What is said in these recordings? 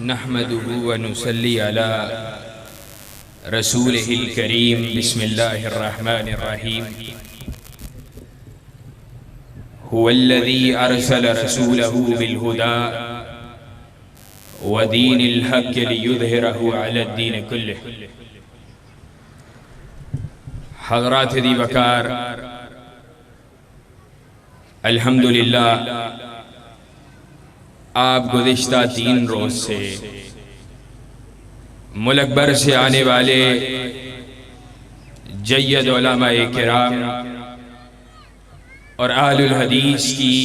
نحمده ونصلي على رسوله الكريم بسم الله الرحمن الرحيم هو الذي أرسل رسوله بالهدى ودين الحق ليظهره على الدين كله. حضرات دی وقار، الحمدللہ آپ گزشتہ 3 روز سے ملک بھر سے آنے والے جید علماء کرام اور اہل الحدیث کی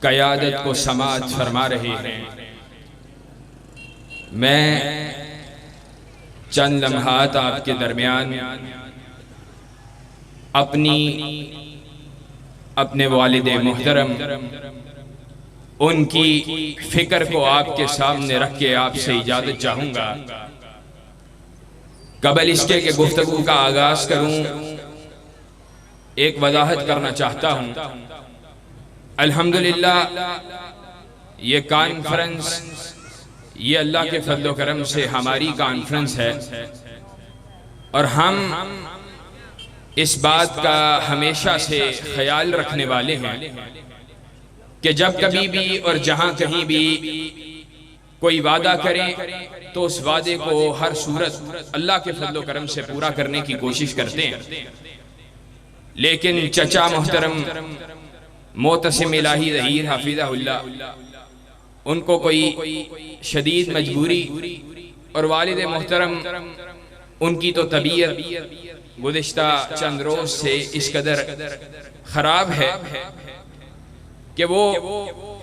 قیادت کو سماعت فرما رہے ہیں. میں چند لمحات آپ کے درمیان اپنے والد محترم ان کی فکر کو آپ کے سامنے رکھ کے آپ سے اجازت چاہوں گا. قبل اس کے کہ گفتگو کا آغاز کروں، ایک وضاحت کرنا چاہتا ہوں. الحمدللہ یہ کانفرنس، یہ اللہ کے فضل و کرم سے ہماری کانفرنس ہے، اور ہم اس بات کا ہمیشہ سے خیال رکھنے والے ہیں کہ جب کبھی بھی اور جہاں کہیں بھی کوئی وعدہ کریں تو اس وعدے کو ہر صورت اللہ کے فضل و کرم سے پورا کرنے کی کوشش کرتے ہیں. لیکن چچا محترم معتصم الہی ظہیر حفظہ اللہ، ان کو کوئی شدید مجبوری، اور والد محترم ان کی تو طبیعت گزشتہ چند روز سے اس قدر خراب ہے کہ وہ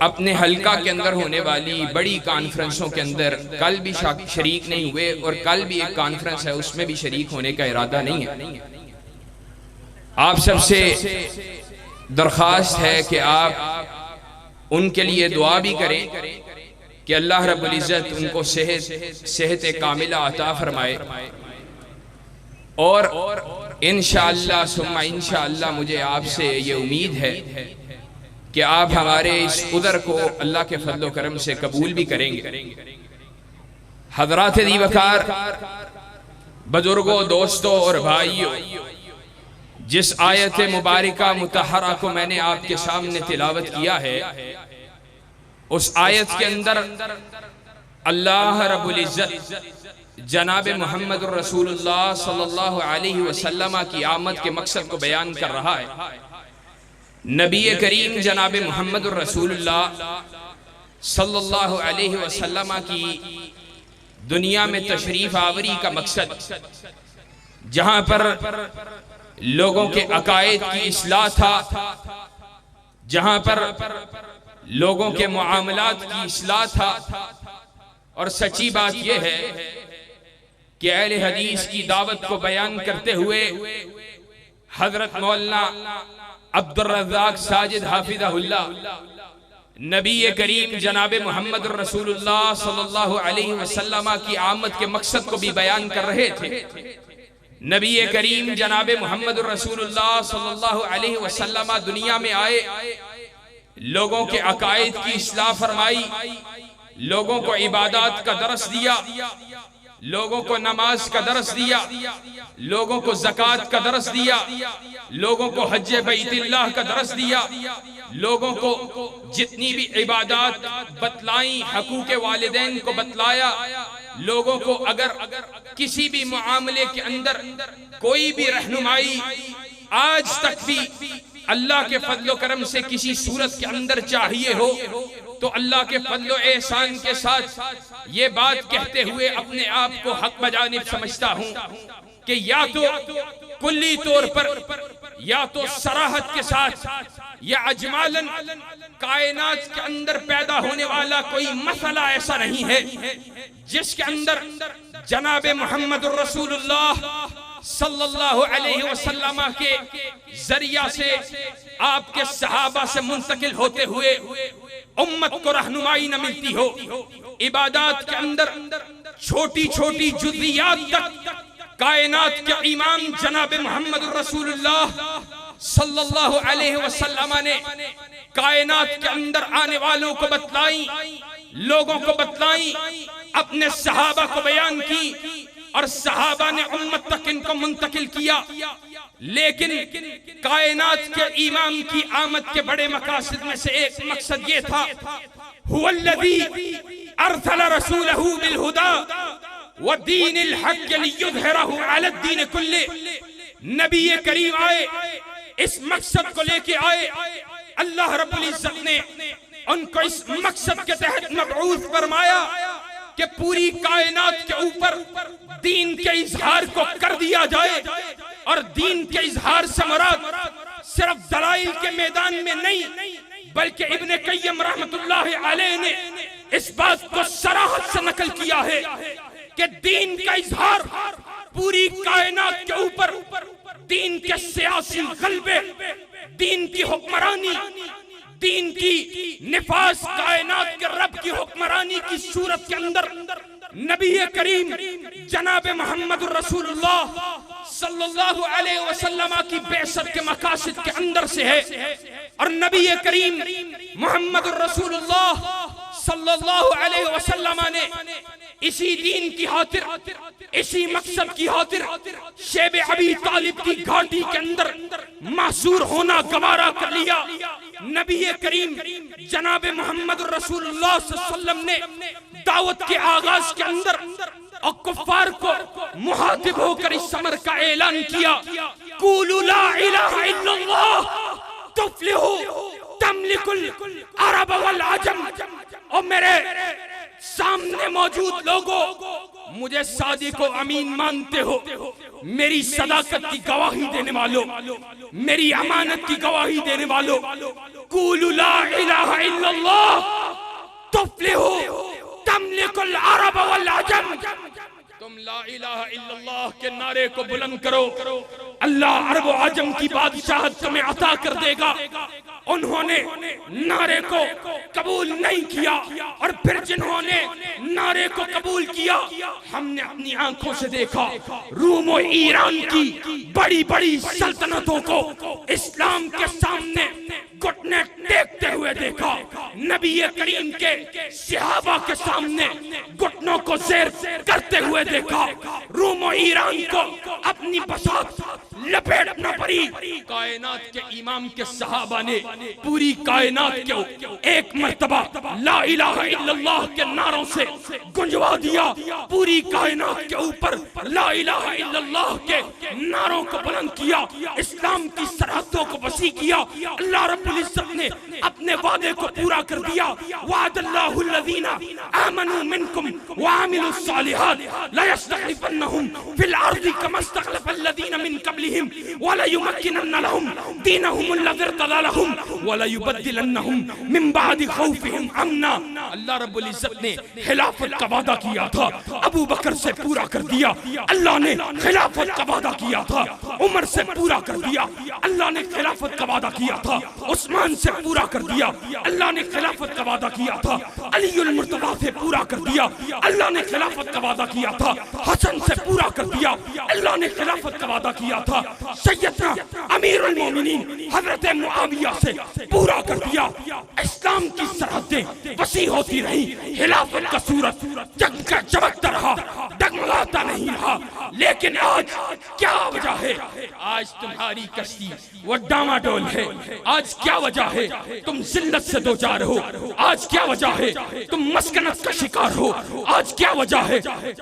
اپنے حلقہ کے اندر ہونے والی بڑی کانفرنسوں کے اندر کل بھی شریک نہیں ہوئے، اور کل بھی ایک کانفرنس ہے اس میں بھی شریک ہونے کا ارادہ نہیں ہے. آپ سب سے درخواست ہے کہ آپ ان کے لیے دعا بھی کریں کہ اللہ رب العزت ان کو صحت کاملہ عطا فرمائے، اور انشاءاللہ ثم انشاءاللہ مجھے آپ سے یہ امید ہے کہ آپ ہمارے اس عذر کو اللہ کے فضل و کرم سے قبول بھی کریں گے. حضرات دی وقار، بزرگوں، دوستوں اور بھائیوں، جس آیت مبارکہ مطہرہ کو میں نے آپ کے سامنے تلاوت کیا ہے، اس آیت کے اندر اللہ رب العزت جناب محمد الرسول اللہ صلی اللہ علیہ وسلم کی آمد کے مقصد کو بیان کر رہا ہے. نبی کریم جناب محمد الرسول اللہ صلی اللہ علیہ وسلم کی دنیا میں تشریف آوری کا مقصد جہاں پر لوگوں کے عقائد کی اصلاح تھا، جہاں پر لوگوں کے معاملات کی اصلاح تھا، اور سچی بات یہ ہے کہ اہل حدیث کی دعوت کو بیان کرتے ہوئے حضرت مولانا عبد الرزاق ساجد حافظہ اللہ نبی کریم جناب محمد الرسول اللہ صلی اللہ علیہ وسلم کی آمد کے مقصد کو بھی بیان کر رہے تھے. نبی کریم جناب محمد الرسول اللہ صلی اللہ علیہ وسلم دنیا میں آئے، لوگوں کے عقائد کی اصلاح فرمائی، لوگوں کو عبادات کا درس دیا، لوگوں کو نماز کا درس دیا، لوگوں کو زکوٰۃ کا درس دیا، لوگوں کو حج بیت اللہ کا درس دیا، لوگوں کو جتنی بھی عبادات بتلائیں، حقوق والدین کو بتلایا، لوگوں کو اگر کسی بھی معاملے کے اندر کوئی بھی رہنمائی آج تک بھی اللہ کے فضل و کرم سے کسی صورت کے اندر چاہیے ہو تو اللہ کے فضل و احسان کے ساتھ یہ بات کہتے ہوئے اپنے آپ کو حق بجانب سمجھتا ہوں کہ یا تو کلی طور پر یا تو صراحت کے ساتھ یا اجمالاً کائنات کے اندر پیدا ہونے والا کوئی مسئلہ ایسا نہیں ہے جس کے اندر جناب محمد الرسول اللہ صلی اللہ علیہ وسلم کے ذریعہ سے آپ کے صحابہ سے منتقل ہوتے ہوئے امت کو رہنمائی نہ ملتی ہو. عبادات کے اندر چھوٹی چھوٹی جزیات تک کائنات کے امام جناب محمد الرسول اللہ صلی اللہ علیہ وسلم نے کائنات کے اندر آنے والوں کو بتلائیں. لوگوں کو بتلائیں، اپنے صحابہ کو بیان کی، اور صحابہ نے امت تک ان کو منتقل کیا۔ لیکن کائنات کے امام کی آمد کے بڑے مقاصد میں سے ایک مقصد یہ تھا، هو الذی ارسل رسولہ بالہدی ودین الحق لیظہرہ علی الدین کلہ۔ نبی کریم آئے، اس مقصد کو لے کے آئے۔ اللہ رب العزت نے ان کو اس مقصد کے تحت مبعوث فرمایا کہ پوری کائنات کے اوپر دین کے اظہار کو کر دیا جائے، اور دین کے اظہار سے مراد صرف دلائل کے میدان میں نہیں، بلکہ ابن قیم رحمت اللہ علیہ نے اس بات کو صراحت سے نقل کیا ہے کہ دین کا اظہار پوری کائنات کے اوپر دین کے سیاسی غلبے، دین کی حکمرانی، دین کی نفاذ کائنات کے رب کی حکمرانی کی صورت کے اندر نبی کریم جناب محمد الرسول اللہ صلی اللہ علیہ وسلم کی بعثت کے مقاصد کے اندر سے ہے۔ اور نبی کریم محمد الرسول اللہ صلی اللہ علیہ وسلم نے اسی دین کی خاطر، اسی مقصد کی خاطر شیب ابی طالب کی گھاٹی کے اندر محصور ہونا گوارا کر لیا۔ نبی کریم جناب محمد الرسول اللہ صلی اللہ علیہ وسلم نے دعوت کے آغاز کے اندر اور کفار کو مخاطب ہو کر اس امر کا اعلان کیا، قولوا لا الہ الا اللہ تفلحوا تملک العرب والعجم۔ اور میرے سامنے موجود لوگوں، مجھے صادق و امین مانتے ہو، میری صداقت کی گواہی دینے والوں، میری امانت کی گواہی دینے والوں، قولوا لا الہ الا اللہ تفلحوا تملک العرب والعجم۔ تم لا الہ الا اللہ کے نعرے کو بلند کرو، اللہ عرب و عجم کی بادشاہت تمہیں عطا کر دے گا۔ انہوں نے نعرے کو قبول نہیں کیا، اور پھر جنہوں نے نعرے کو قبول کیا، ہم نے اپنی آنکھوں سے دیکھا روم و ایران کی بڑی بڑی سلطنتوں کو اسلام کے سامنے گھٹنے ٹیکتے ہوئے دیکھا، نبی کریم کے صحابہ کے سامنے گھٹنوں کو زیر کرتے ہوئے دیکھا، روم و ایران کو اپنی بساط لپیٹنا پڑی۔ کائنات کے امام کے صحابہ نے پوری کائنات کے ایک مرتبہ لا الہ الا اللہ کے نعروں سے گنجوا دیا، پوری کائنات کے اوپر لا الہ الا اللہ کے نعروں کو بلند کیا، اسلام کی سرحدوں کو وسیع کیا۔ اللہ رب العزت نے اپنے وعدے کو پورا کر دیا، وعد اللہ الذین آمنوا منکم وعملوا الصالحات لیستخلفنہم فی الارض کما استخلف الذین من قبلہم وليمكنن لهم دینہم الذی ارتضی لهم وليبدلنہم من بعد خوفہم امنا۔ اللہ رب العزت نے خلافت کا وعدہ کیا تھا، ابو بکر سے پورا کر دیا۔ اللہ نے خلافت کا وعدہ کیا تھا، عمر سے پورا کر دیا۔ اللہ نے خلافت کا وعدہ کیا تھا، عثمان سے پورا کر دیا۔ اللہ نے خلافت کا وعدہ کیا تھا، علی المرتضیٰ سے پورا کر دیا۔ اللہ نے خلافت کا وعدہ کیا تھا، حسن سے پورا کر دیا۔ اللہ نے خلافت کا وعدہ کیا تھا، سیدنا امیر المومنین حضرت معاویہ سے پورا کر دیا۔ اسلام کی سرحدیں وسیع ہوتی رہی، خلافت کا صورت جگ کا چمکتا رہا، ڈگمگاتا نہیں رہا۔ لیکن آج کیا وجہ ہے؟ آج تمہاری کشتی وہ ڈاواڈول ہے۔ آج کیا وجہ ہے؟ تم ذلت سے دوچار ہو۔ آج کیا وجہ ہے؟ تم مسکنت کا شکار ہو۔ آج کیا وجہ ہے؟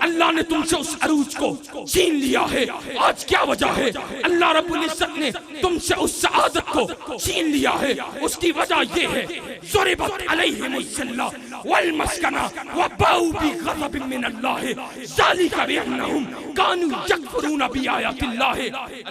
اللہ نے تم سے اس عروج کو چھین لیا ہے۔ آج کیا وجہ ہے؟ اللہ رب العزت نے تم سے اس سعادت کو چھین لیا ہے۔ اس کی وجہ یہ ہے، ضربت علیہم الذلہ والمسکنہ وباؤوا بغضب من اللہ ذلک بانہم کانوا یکفرون بآیات اللہ۔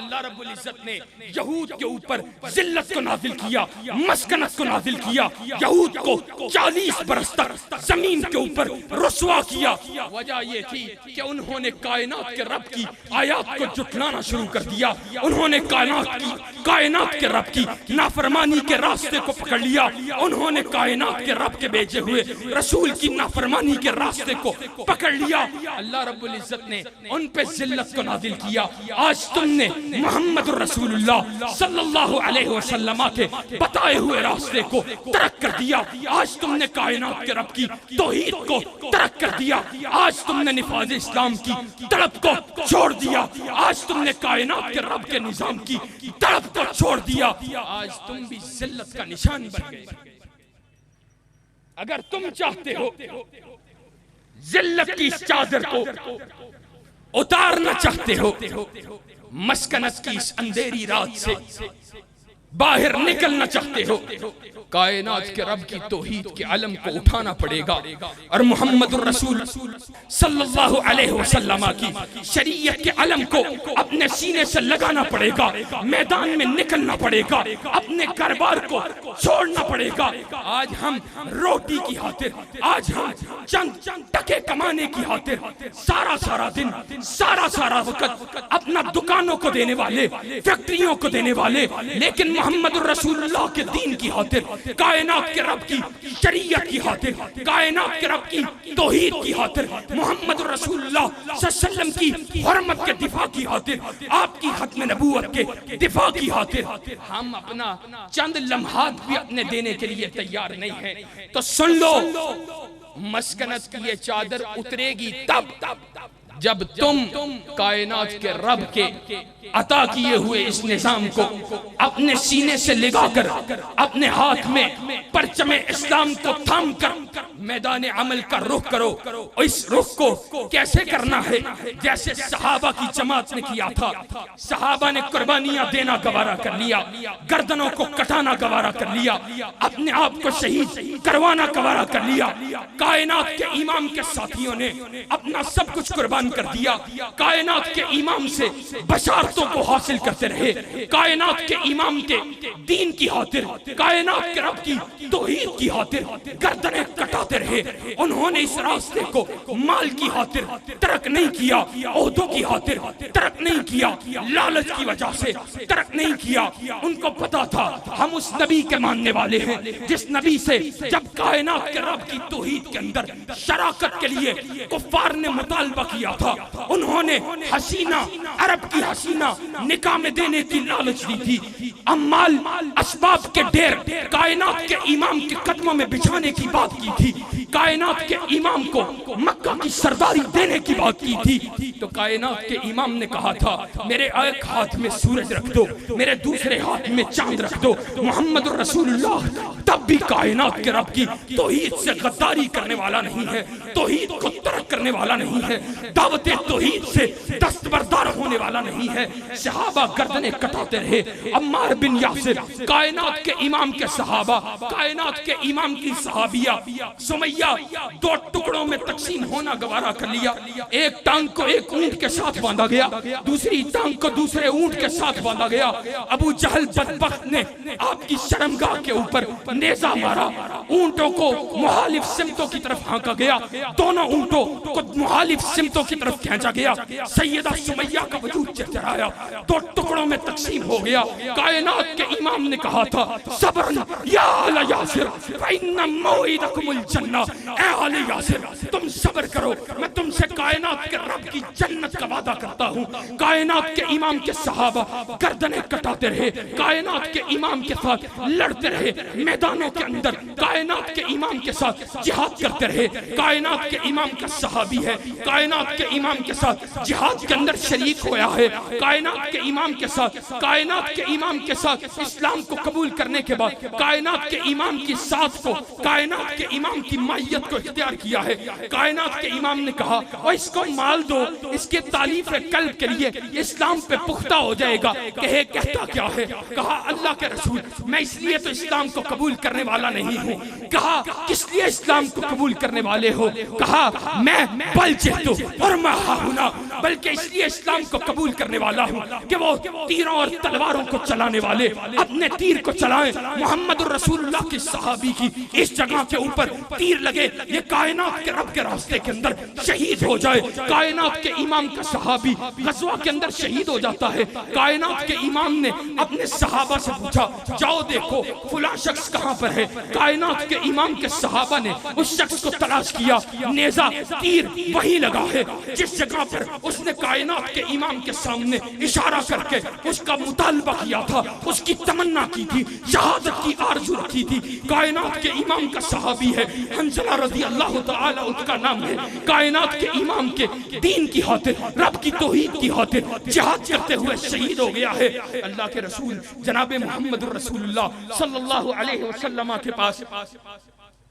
اللہ رب العزت نے یہود کے اوپر ذلت کو نازل کیا، مسکنت کو نازل کیا، یہود کو 40 برس تک زمین کے اوپر رسوا کیا۔ وجہ یہ تھی کہ انہوں نے کائنات کے رب کی آیات کو جھٹلانا شروع کر دیا۔ انہوں نے کائنات کے رب کی نافرمانی کے راستے کو پکڑ لیا۔ انہوں نے کائنات کے رب کے بھیجے ہوئے رسول کی نافرمانی کے راستے کو پکڑ لیا، اللہ رب العزت نے ان پہ ذلت کو نازل کیا۔ آج تم نے محمد رسول اللہ صلی اللہ علیہ وسلم کے بتائے ہوئے راستے کو ترک کر دیا، آج تم نے کائنات کے رب کی توحید کو ترک کر دیا، آج تم نے نفاذ اسلام کی طلب کو چھوڑ دیا، آج تم نے کائنات کے رب کے نظام کی طلب کو چھوڑ دیا، آج تم بھی ذلت کا نشان بن گئے۔ اگر تم چاہتے ہو ذلت کی اس چادر کو اتارنا چاہتے ہو، مسکنت کی اس اندھیری رات سے باہر نکلنا چاہتے ہو، کائنات کے رب کی توحید کے علم کو اٹھانا پڑے گا اور محمد الرسول صلی اللہ علیہ وسلم کی شریعت کے علم کو اپنے سینے سے لگانا پڑے گا، میدان میں نکلنا پڑے گا، اپنے گھر بار کو چھوڑنا پڑے گا۔ آج ہم روٹی کی خاطر، آج ہم چند ٹکے کمانے کی خاطر سارا دن سارا وقت اپنا دکانوں کو دینے والے، فیکٹریوں کو دینے والے، لیکن محمد الرسول اللہ کے دین کی خاطر، کائنات کے رب کی شریعت کی خاطر، کائنات کے رب کی توحید کی خاطر، محمد رسول اللہ صلی اللہ علیہ وسلم کی حرمت کے دفاع کی خاطر، آپ کی ختم نبوت کے دفاع کی خاطر ہم اپنا چند لمحات بھی اپنے دینے کے لیے تیار نہیں ہیں۔ تو سن لو، مسکنت کی یہ چادر اترے گی تب جب تم کائنات کے رب کے عطا کیے ہوئے اس نظام کو اپنے سینے سے لگا کر، اپنے ہاتھ میں پرچم اسلام کو تھام کر میدان عمل کا رخ کرو۔ اور اس رخ کو کیسے کرنا ہے؟ جیسے صحابہ کی جماعت نے کیا تھا، صحابہ نے قربانیاں دینا گوارا کر لیا، گردنوں کو کٹانا گوارا کر لیا، اپنے آپ کو شہید کروانا گوارا کر لیا۔ کائنات کے امام کے ساتھیوں نے اپنا سب کچھ قربان کر دیا، کائنات کے امام سے بشارتوں کو حاصل کرتے رہے، کائنات کے امام کے دین کی خاطر، کائنات کے رب کی توحید کی خاطر گردنیں کٹاتے رہے۔ انہوں نے اس راستے کو مال کی خاطر ترک نہیں کیا، عہدوں کی خاطر ترک نہیں کیا، لالچ کی وجہ سے ترک نہیں کیا۔ ان کو پتا تھا ہم اس نبی کے ماننے والے ہیں جس نبی سے جب کائنات کے رب کی توحید کے اندر شراکت کے لیے کفار نے مطالبہ کیا تھا، انہوں نے حسینہ، عرب کی حسینہ نکاح میں دینے کی لالچ دی تھی، امال اسباب کے ڈیر کائنات کے امام کے قدموں میں بچھانے کی بات کی تھی، کائنات کے امام کو مکہ کی سرداری دینے کی بات کی تھی۔ تو کائنات کے امام نے کہا تھا میرے ایک ہاتھ میں سورج رکھ دو، میرے دوسرے ہاتھ میں چاند رکھ دو۔ محمد رسول اللہ تب بھی کائنات کے رب کی توحید سے غداری کرنے والا نہیں ہے، توحید کو ترک کرنے والا نہیں ہے، دعوت توحید سے دستبردار ہونے والا نہیں ہے۔ صحابہ گردنیں کٹاتے رہے، عمار بن یاسر کائنات کے امام کے صحابہ، کائنات کے امام کی صحابیہ سمیہ دو ٹکڑوں میں تقسیم ہونا گوارا کر لیا۔ ایک ٹانگ کو ایک اونٹ کے ساتھ باندھا گیا، دوسری ٹانگ کو دوسرے اونٹ کے ساتھ باندھا گیا۔ ابو جہل بدبخت نے آپ کی شرمگاہ کے اوپر نیزہ مارا، اونٹوں کو مخالف سمتوں کی طرف ہانکا گیا، دونوں اونٹوں کو مخالف سمتوں کی طرف کھینچا گیا۔ سیدہ سمیہ کا وجود چرچرایا، دو ٹکڑوں میں تقسیم ہو گیا۔ کائنات کے امام نے کہا تھا صبر یا آل یاسر فإن موعدکم الجنہ، اے آل یاسر تم صبر کرو، میں تم سے کائنات کے رب کی جنت کا وعدہ کرتا ہوں۔ کائنات کے امام کے صحابہ گردنیں کٹاتے رہے، کائنات کے امام کے ساتھ لڑتے رہے، میدانوں کے اندر کائنات کے امام کے ساتھ جہاد کرتے رہے۔ کائنات کے امام کا صحابی ہے، کائنات کے امام کے ساتھ جہاد کے اندر شریک ہوا ہے، کائنات کے امام کے ساتھ، کائنات کے امام کے ساتھ اسلام کو قبول کرنے کے بعد کائنات کے امام کی ساتھ کو، کائنات کے امام کی مائیت کو اختیار کیا ہے۔ کائنات کے امام نے کہا اور اس کو مال دو، اس کے تالیف قلب کے لیے اسلام پہ پختہ ہو جائے گا۔ کہے کہتا کیا ہے؟ کہا اللہ کے رسول میں اس لیے تو اسلام کو قبول کرنے والا نہیں ہوں۔ کہا کس لیے اسلام کو قبول کرنے والے ہو؟ کہا میں بل جہتو اور میں ہاہنا، بلکہ اس لیے اسلام کو قبول کرنے والا ہوں کہ وہ تیروں اور تلواروں کو چلانے والے اپنے تیر کو چلائیں۔ محمد رسول اللہ کی صحابی کی اس جگہ کے اوپر تیر لگے، یہ کائنات کے رب کے راستے کے اندر شہید ہو جائے۔ کائنات کے امام کا کا صحابی غزوہ کے اندر شہید ہو جاتا ہے. کائنات کے امام نے اپنے صحابہ سے پوچھا جاؤ دیکھو فلاں شخص کہاں پر ہے. کائنات کے امام کے صحابہ نے اس شخص کو تلاش کیا. نیزہ تیر وہی لگا ہے جس جگہ پر اس نے کائنات کے امام کے سامنے اشارہ کر کے اس کا مطالبہ کیا تھا, اس کی تمنا کی تھی, شہادت کی آرزو رکھی تھی. کائنات کے امام کا صحابی ہے حنظلہ رضی اللہ تعالی عنہ کا نام ہے. کائنات کے امام کے دین کی خاطر, رب کی توحید کی خاطر جہاد کرتے ہوئے شہید ہو گیا ہے. اللہ کے رسول جناب محمد رسول اللہ صلی اللہ علیہ وسلم کے پاس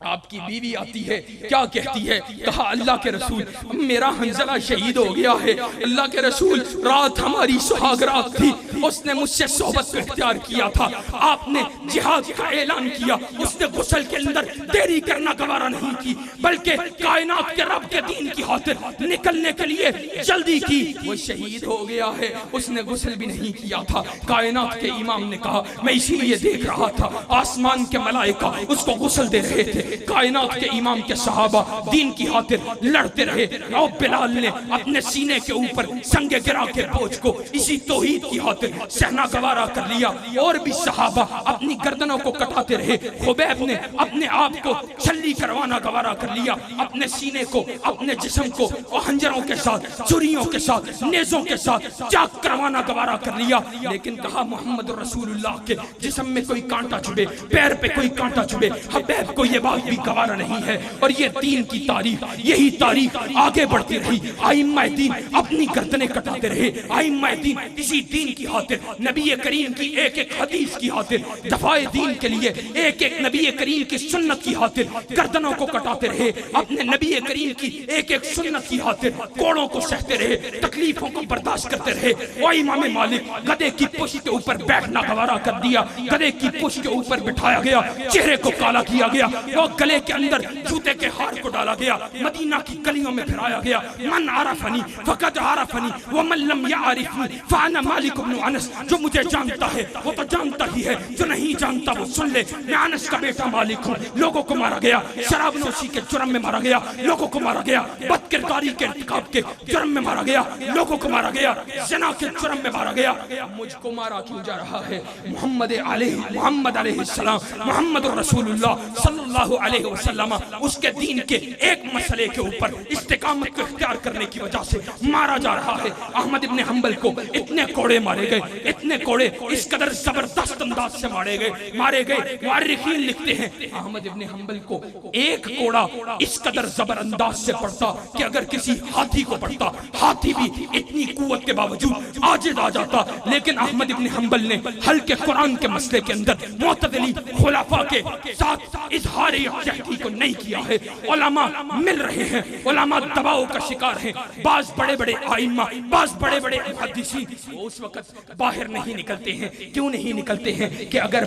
آپ کی بیوی آتی ہے, کیا کہتی ہے؟ کہا اللہ کے رسول میرا حنظلہ شہید ہو گیا ہے. اللہ کے رسول رات ہماری سہاگ رات تھی, اس نے مجھ سے صحبت کو اختیار کیا تھا, آپ نے جہاد کا اعلان کیا, اس نے غسل کے اندر دیری کرنا گوارا نہیں کی بلکہ کائنات کے رب کے دین کی خاطر نکلنے کے لیے جلدی کی. وہ شہید ہو گیا ہے, اس نے غسل بھی نہیں کیا تھا. کائنات کے امام نے کہا میں اسی لیے دیکھ رہا تھا آسمان کے ملائکہ اس کو غسل دے رہے تھے. کائنات کے امام کے صحابہ دین کی خاطر لڑتے رہے اور بلال نے اپنے سینے کے اوپر سنگ گرا کے بوجھ کو اسی توحید کی خاطر سہنا گوارا کر لیا. اور بھی صحابہ اپنی گردنوں کو کٹاتے رہے. خبیب نے اپنے آپ کو چھلی کروانا گوارا کر لیا, اپنے سینے کو, اپنے جسم کو خنجروں کے ساتھ, چھریوں کے ساتھ, نیزوں کے ساتھ چاک کروانا گوارا کر لیا. لیکن کہا محمد رسول اللہ کے جسم میں کوئی کانٹا چبھے, پیر پہ کوئی کانٹا چبھے, حبیب کو یہ بات بھی گوارا نہیں ہے. اور یہ دین کی تاریخ, یہی تاریخ آگے بڑھتی رہی. ائمہ دین اپنی گردنیں کٹاتے رہے. ائمہ دین اسی دین کی خاطر, نبی کریم کی ایک ایک حدیث کی خاطر, دفاع دین کے لیے ایک ایک نبی کریم کی سنت کی خاطر گردنوں کو کٹاتے رہے. اپنے نبی کریم کی ایک ایک سنت کی خاطر کوڑوں کو سہتے رہے, تکلیفوں کو برداشت کرتے رہے. وہ امام مالک گدھے کی پشت کے اوپر بیٹھنا گوارا کر دیا, گدھے کی پشت کے اوپر بٹھایا گیا, چہرے کو کالا کیا گیا, وہ گلے کے اندر جوتے کے ہار کو ڈالا گیا, مدینہ کی گلیوں میں پھرایا گیا. من عرفنی فقد عرفنی ومن لم یعرفنی فانا مالک بن انس. جو مجھے جانتا ہے وہ تو جانتا ہی ہے, جو نہیں جانتا وہ سن لے. میں انس کا بیٹا مالک ہوں. لوگوں کو مارا گیا, شراب نوشی کے جرم میں مارا گیا, لوگوں کو مارا گیا, بد کرداری کے ارتکاب کے جرم میں مارا گیا, لوگوں کو مارا گیا, زنا کے جرم میں مارا گیا. مجھ کو مارا کیوں جا رہا ہے؟ محمد علیہ السلام, محمد رسول اللہ صلی اللہ علیہ وسلم اس کے دین کے ایک مسئلے کے اوپر استقامت کو اختیار کرنے کی وجہ سے مارا جا رہا ہے. احمد ابن حنبل کو اتنے کوڑے مارے گئے, اتنے کوڑے اس قدر زبردست انداز سے مارے گئے. مورخین لکھتے ہیں احمد ابن حنبل کو ایک کوڑا اس قدر زبر انداز سے پڑتا کہ اگر کسی ہاتھی کو پڑتا, ہاتھی بھی اتنی قوت کے باوجود عاجز آ جاتا. لیکن احمد ابن حنبل نے ہلکے قرآن کے مسئلے کے اندر معتدلی خلفاء کے ساتھ اظہار یکجہتی کو نہیں کیا ہے. علماء مل رہے ہیں, علماء دباؤ کا شکار ہیں. بعض بڑے بڑے ائمہ, بعض بڑے بڑے محدثین اس وقت باہر نہیں نکلتے ہیں. کیوں نہیں نکلتے ہیں؟ کہ اگر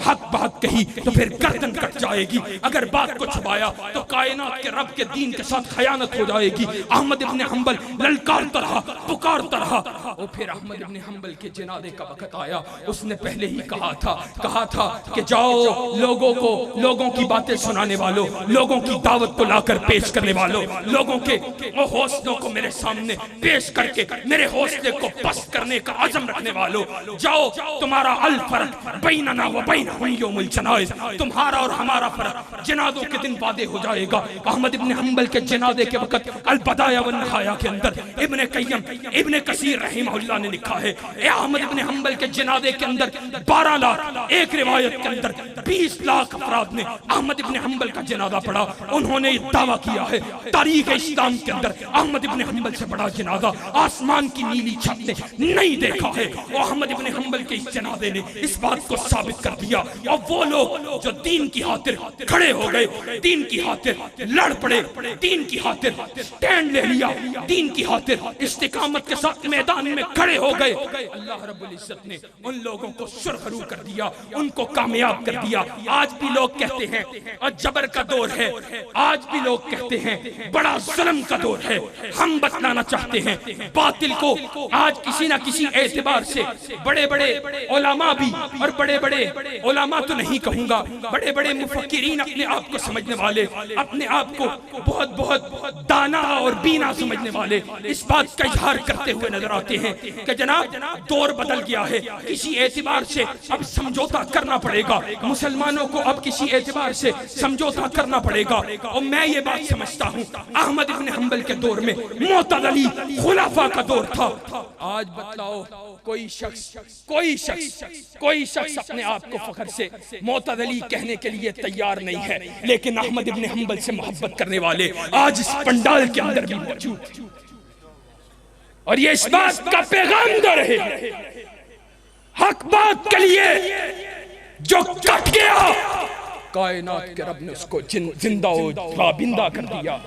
حق بات کہی تو پھر گردن کٹ جائے گی, اگر بات کو چھپایا تو کائنات کے رب کے دین کے ساتھ خیانت ہو جائے گی. احمد ابن حنبل للکارتا رہا, پکارتا رہا. اور پھر احمد ابن حنبل کے جنازے کا وقت آیا. اس نے پہلے ہی کہا تھا کہ جاؤ لوگوں کی باتیں سنانے والوں, لوگوں کی دعوت کو لا کر پیش کرنے والوں, لوگوں کے حوصلوں کو میرے سامنے پیش کر کے میرے حوصلے کو پست کرنے کا عزم رکھنے والوں, جاؤ تمہارا الفرق بیننا و بینہم یوم الجنائز, تمہارا اور ہمارا فرق جنازوں کے دن وعدے ہو جائے گا. احمد ابن حنبل کے جنازے کے وقت البدایہ والنہایہ کے اندر ابن قیم, ابن کثیر رحمہ اللہ نے لکھا ہے اے احمد ابن حنبل کے جنازے کے اندر 12 لاکھ, ایک روایت کے اندر 20 لاکھ افراد نے احمد ابن حنبل کا جنازہ پڑھا. انہوں نے یہ دعویٰ کیا ہے تاریخ اسلام کے اندر احمد ابن حنبل سے بڑا جنازہ آسمان کی نیلی چھت نے نہیں دیکھا ہے. اور احمد ابن حنبل کے اس جنازے نے اس بات کو ثابت کر دیا. اور وہ لوگ جو دین کی خاطر کھڑے ہو گئے, دین کی خاطر لڑ پڑے, دین کی خاطر سٹینڈ لے لیا, دین کی خاطر استقامت کے ساتھ میدان میں کھڑے ہو گئے, اللہ رب العزت نے ان لوگوں کو سرخرو کر دیا, ان کو کامیاب کر دیا. آج بھی لوگ کہتے ہیں اور جبر کا دور ہے. آج بھی لوگ کہتے ہیں بڑا ظلم کا دور ہے. ہم بتلانا چاہتے ہیں باطل کو آج کسی نہ کسی اعتبار سے بڑے بڑے علماء بھی، اور بڑے بڑے علماء تو نہیں کہوں گا، بڑے بڑے مفکرین اپنے آپ کو سمجھنے والے، اپنے آپ کو بہت بہت دانا اور بینا سمجھنے والے اس بات کا اظہار کرتے ہوئے نظر آتے ہیں کہ جناب دور بدل گیا ہے، کسی اعتبار سے اب سمجھوتا کرنا پڑے گا، مسلمانوں کو اب کسی اعتبار سے سمجھوتا کرنا پڑے گا. اور میں یہ بات سمجھتا ہوں احمد ابن حنبل کے دور میں معتدلی خلافہ کا دور تھا. آج بتلاؤ کوئی شخص اپنے آپ کو فخر سے معتدلی کہنے کے لیے تیار نہیں ہے، لیکن احمد ابن حنبل سے محبت کرنے والے آج اس پنڈال کے اندر بھی موجود ہیں. اور یہ اس بات کا پیغام دے رہے ہیں حق بات کے لیے جو کٹ گیا کائنات کے رب نے اس کو زندہ و رابندہ کر دیا.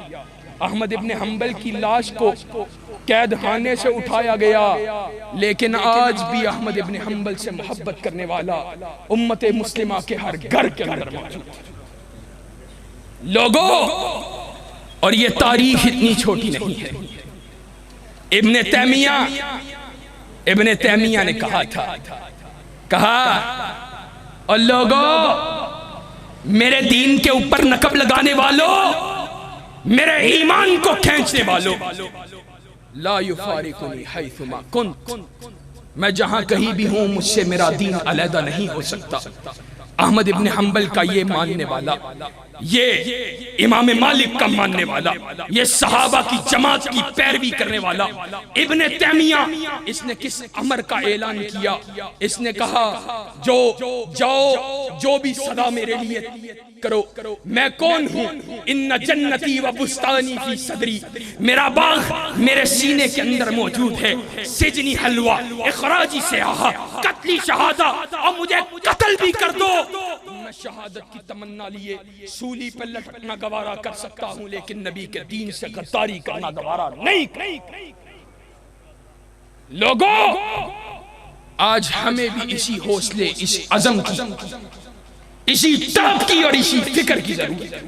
احمد ابن حنبل کی لاش کو قید خانے سے اٹھایا گیا، لیکن آج بھی احمد ابن حنبل سے محبت کرنے والا امت مسلمہ کے ہر گھر کے اندر موجود ہے. لوگوں، اور یہ تاریخ اتنی چھوٹی نہیں ہے. ابن تیمیہ نے کہا اور لوگوں میرے دین کے اوپر نقب لگانے والوں، میرے ایمان کو کھینچنے والوں، لا یفارقنی حیثما کنت، میں جہاں کہیں بھی ہوں مجھ سے میرا دین علیحدہ نہیں ہو سکتا. احمد ابن حنبل کا یہ ماننے والا، یہ امام مالک کا ماننے والا، یہ صحابہ کی جماعت کی پیروی کرنے والا ابن تیمیہ، اس نے کس امر کا اعلان کیا؟ اس نے کہا جو بھی صدا میرے لیے کرو. میں کون ہوں؟ ان جنتی و بستانی فی صدری، میرا باغ میرے سینے کے اندر موجود ہے. سجنی حلوہ، اخراجی سیاحہ، قتلی شہادہ، اور مجھے قتل بھی کر دو، میں شہادت کی تمنا لیے سولی پر لٹکنا گوارا کر سکتا ہوں، لیکن نبی کے دین سے غداری کرنا گوارا نہیں. لوگوں، آج ہمیں بھی اسی حوصلے، اس عزم کی، اسی طاقت کی اور اسی فکر کی ضرورت ہے.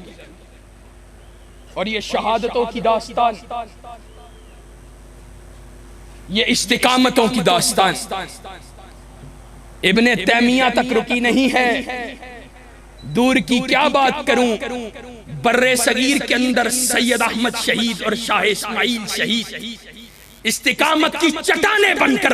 اور یہ شہادتوں کی داستان، یہ استقامتوں کی داستان ابن تیمیہ تک رکی نہیں ہے. دور کی کیا بات کروں، برِ صغیر کے اندر سید احمد شہید اور شاہ اسماعیل شہید استقامت کی چٹانیں بن کر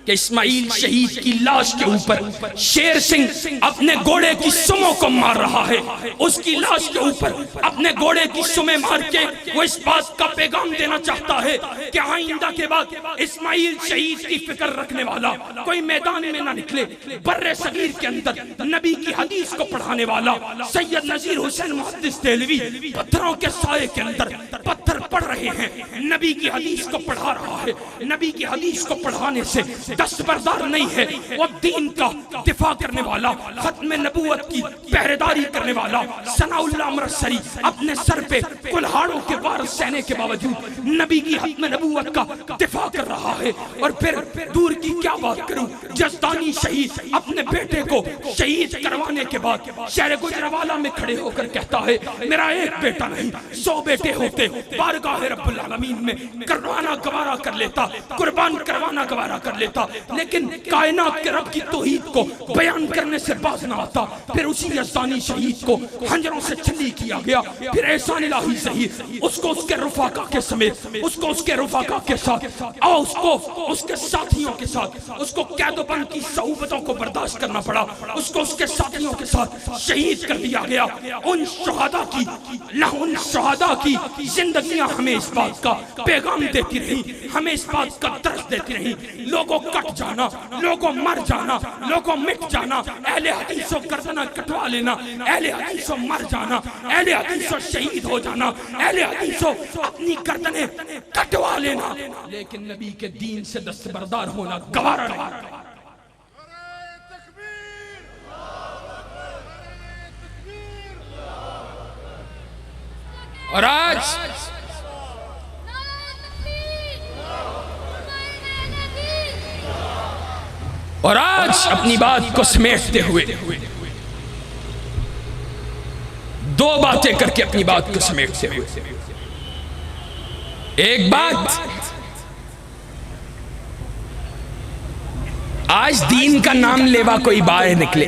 کہ اسماعیل شہید کی لاش کے اوپر شیر سنگھ اپنے گھوڑے کی سموں کو مار رہا ہے. اس کی لاش کے اوپر اپنے گھوڑے کی سمیں مار کے وہ اس بات کا پیغام دینا چاہتا ہے کہ آئندہ کے بعد اسماعیل شہید کی فکر رکھنے والا کوئی میدان میں نہ نکلے. برِ صغیر کے اندر نبی کی حدیث کو پڑھانے والا سید نذیر حسین محدث دہلوی پتھروں کے سائے کے اندر پتھر پڑھ رہے ہیں، نبی کی حدیث کو پڑھا رہا ہے. نبی کی حدیث کو پڑھانے سے دستبردار نہیں ہے، وہ دین کا دفاع کرنے والا، ختم نبوت کی پہرےداری کرنے والا ثناء اللہ امرتسری اپنے سر پہ کلہاڑوں کے وار سہنے کے باوجود نبی کی ختم نبوت کا دفاع کر رہا ہے. اور پھر دور کی کیا بات کروں، جزدانی شہید اپنے بیٹے کو شہید کروانے کے بعد شہر گجرانوالہ میں کھڑے ہو کر کہتا ہے میرا ایک بیٹا نہیں 100 بیٹے ہوتے بارگاہ رب العالمین میں کروانا گوارا کر لیتا، قربان کروانا گوارا کر لیتا، لیکن کائنات کے رب کی توحید کو بیان کرنے سے باز نہ آتا. پھر اسی یزدانی شہید کو خنجروں سے چھلی کیا گیا. پھر احسان الہی ظہیر اس کو اس کے رفقا کے سمیت، اس کو اس کے رفقا کے ساتھ اور اس کو اس کے ساتھیوں کے ساتھ، اس کو قید و بند کی صعوبتوں کو برداشت کرنا پڑا، اس کو اس کے ساتھیوں کے ساتھ شہید کر دیا گیا. ان شہداء کی زندگیاں ہمیں اس بات کا پیغام دیتی رہی، ہمیں اس بات کا درس دیتی رہی. لوگوں کٹ جانا، لوگوں مر جانا، لوگوں مٹ جانا، اہل حدیثوں گردنہ کٹوا لینا، اہل حدیثوں مر جانا، اہل حدیثوں شہید ہو جانا، اہل حدیثوں اپنی گردنیں کٹوا لینا، لیکن نبی کے دین سے دستبردار ہونا گوارا نہیں. اور آج اپنی بات کو سمیٹتے ہوئے دو باتیں کر کے اپنی بات کو سمیٹتے ہوئے. ایک بات، آج دین کا نام لیوا کوئی باہر نکلے،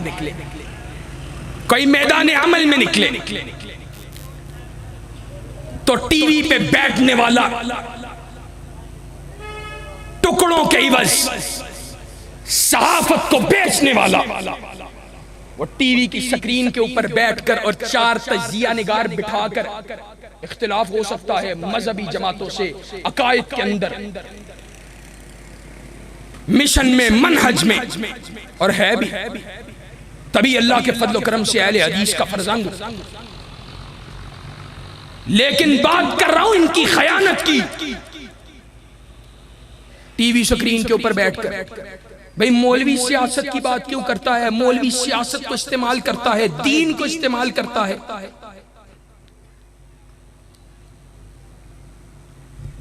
کوئی میدان عمل میں نکلے تو ٹی وی پہ بیٹھنے والا ٹکڑوں کے عوض صحافت کو بیچنے والا، وہ ٹی وی کی سکرین کے اوپر بیٹھ کر اور چار تجزیہ نگار بٹھا کر، اختلاف ہو سکتا ہے مذہبی جماعتوں سے، عقائد کے اندر، مشن میں، منہج میں، اور ہے بھی، تبھی اللہ کے فضل و کرم سے اہل حدیث کا فرزند. لیکن بات کر رہا ہوں ان کی خیانت کی. ٹی وی سکرین کے اوپر بیٹھ کر، بھئی مولوی سیاست کی بات کیوں کرتا ہے؟ مولوی سیاست کو استعمال کرتا ہے، دین کو استعمال کرتا ہے.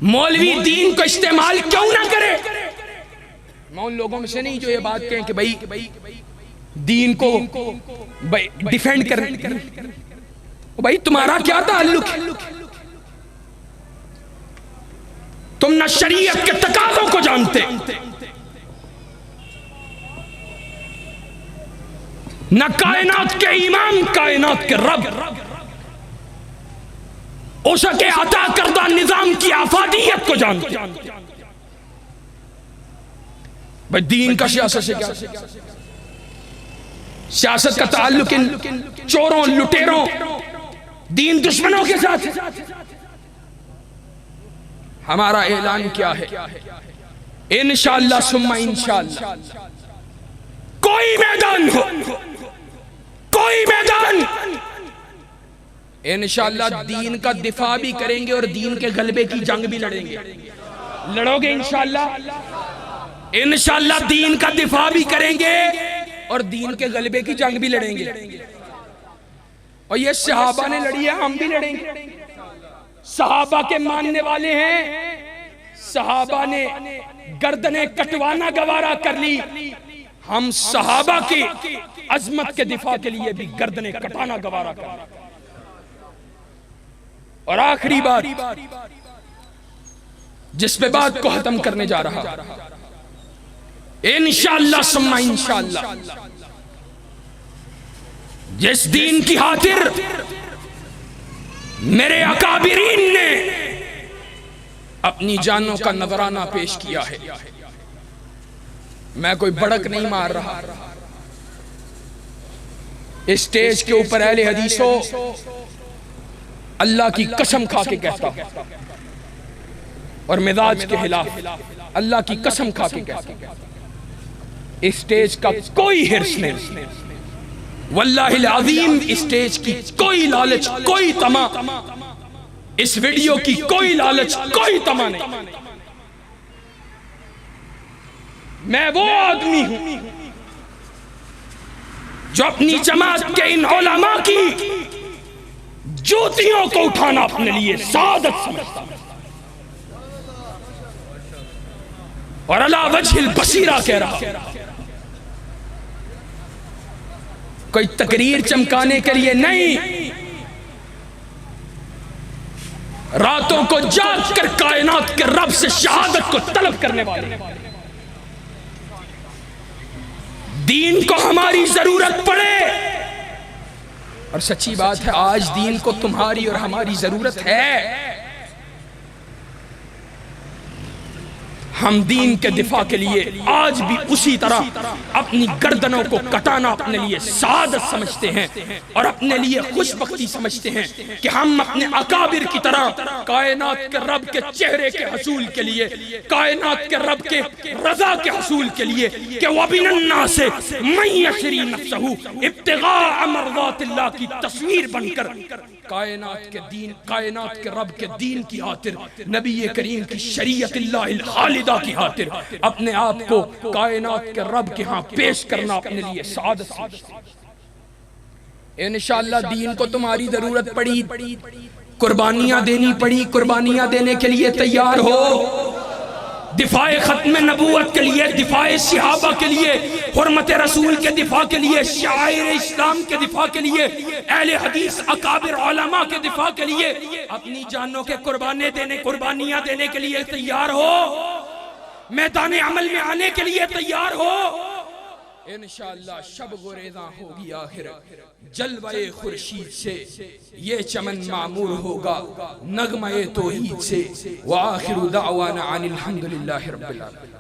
مولوی دین کو استعمال کیوں نہ کرے؟ میں ان لوگوں میں سے نہیں جو یہ بات کہیں کہ بھئی دین کو ڈیفینڈ کریں. بھئی تمہارا کیا تعلق ہے؟ تم نہ شریعت کے تقاضوں کو جانتے، نہ کائنات کے امام، کائنات کے رب، اس کے عطا کردہ نظام کی افادیت کو جانتے. بھئی دین کا سیاست سے کیا؟ سیاست کا تعلق ان چوروں، لٹیروں، دین دشمنوں کے ساتھ. ہمارا اعلان کیا ہے؟ انشاءاللہ ثم انشاءاللہ کوئی میدان ہو، کوئی میدان، انشاءاللہ دین کا دفاع بھی کریں گے اور دین کے غلبے کی جنگ بھی لڑیں گے. لڑو گے انشاءاللہ؟ انشاءاللہ دین کا دفاع بھی کریں گے اور دین کے غلبے کی جنگ بھی لڑیں گے. اور یہ صحابہ نے لڑی ہے، ہم بھی لڑیں گے. صحابہ کے ماننے والے ہیں، صحابہ نے گردنیں کٹوانا گوارا کر لی، ہم صحابہ کی عظمت کے دفاع کے لیے بھی گردنیں کٹانا گوارا کر لی. اور آخری بات جس پہ بات کو ختم کرنے جا رہا، انشاءاللہ ثم انشاءاللہ جس دین کی خاطر میرے اکابرین نے اپنی جانوں کا نذرانہ پیش کیا ہے، میں کوئی بڑک نہیں مار رہا، اسٹیج کے اوپر اہل حدیثوں اللہ کی قسم کھا کے کہتا ہوں، اور مزاج کے خلاف اللہ کی قسم کھا کے کہتا ہوں، اسٹیج کا کوئی حرص نہیں، واللہ العظیم اسٹیج کی کوئی لالچ، کوئی طمع، اس ویڈیو کی کوئی لالچ، کوئی طمع نہیں. میں وہ آدمی ہوں جو اپنی جماعت کے ان علماء کی جوتیوں کو اٹھانا اپنے لیے سعادت سمجھتا ہوں، اور علی وجہ البصیرہ کہہ رہا، کوئی تقریر چمکانے کے لیے نہیں، راتوں کو جاگ کر کائنات کے رب سے شہادت کو طلب کرنے والے. دین کو ہماری ضرورت پڑے، اور سچی بات ہے آج دین کو تمہاری اور ہماری ضرورت ہے. ہم دین کے دفاع کے لیے آج بھی اسی طرح اپنی گردنوں کو کٹانا اپنے لیے سعادت سمجھتے ہیں اور اپنے لیے خوش بختی سمجھتے ہیں کہ ہم اپنے اکابر کی طرح کائنات کے رب کے چہرے کے حصول کے لیے، کائنات کے رب کے رضا کے حصول کے لیے، کہ وَمِنَ النَّاسِ مَن يَشْرِي نَفْسَهُ ابْتِغَاءَ مَرْضَاتِ اللَّهِ کی تصویر بن کر کائنات کے دین، کائنات کے رب کے دین کی خاطر، نبی کریم کی شریعت اللہ الخالدہ کی خاطر اپنے آپ کو کائنات کے رب کے ہاں پیش کرنا اپنے لیے سعادت سمجھتے ہیں. انشاءاللہ دین کو تمہاری ضرورت پڑی، قربانیاں دینی پڑی، قربانیاں دینے کے لیے تیار ہو. دفاع ختم نبوت کے لیے، دفاع صحابہ کے لیے، حرمت رسول کے دفاع کے لیے، شعائر اسلام کے دفاع کے لیے، اہل حدیث اکابر علماء کے دفاع کے لیے اپنی جانوں کے قربانیاں دینے کے لیے تیار ہو، میدان عمل میں آنے کے لیے تیار ہو۔ انشاءاللہ شب گریزاں ہوگی آخر، جلوہ خورشید سے یہ چمن معمور ہوگا نغمہ توحید سے۔ وآخر دعوانا عن الحمدللہ رب العالمین۔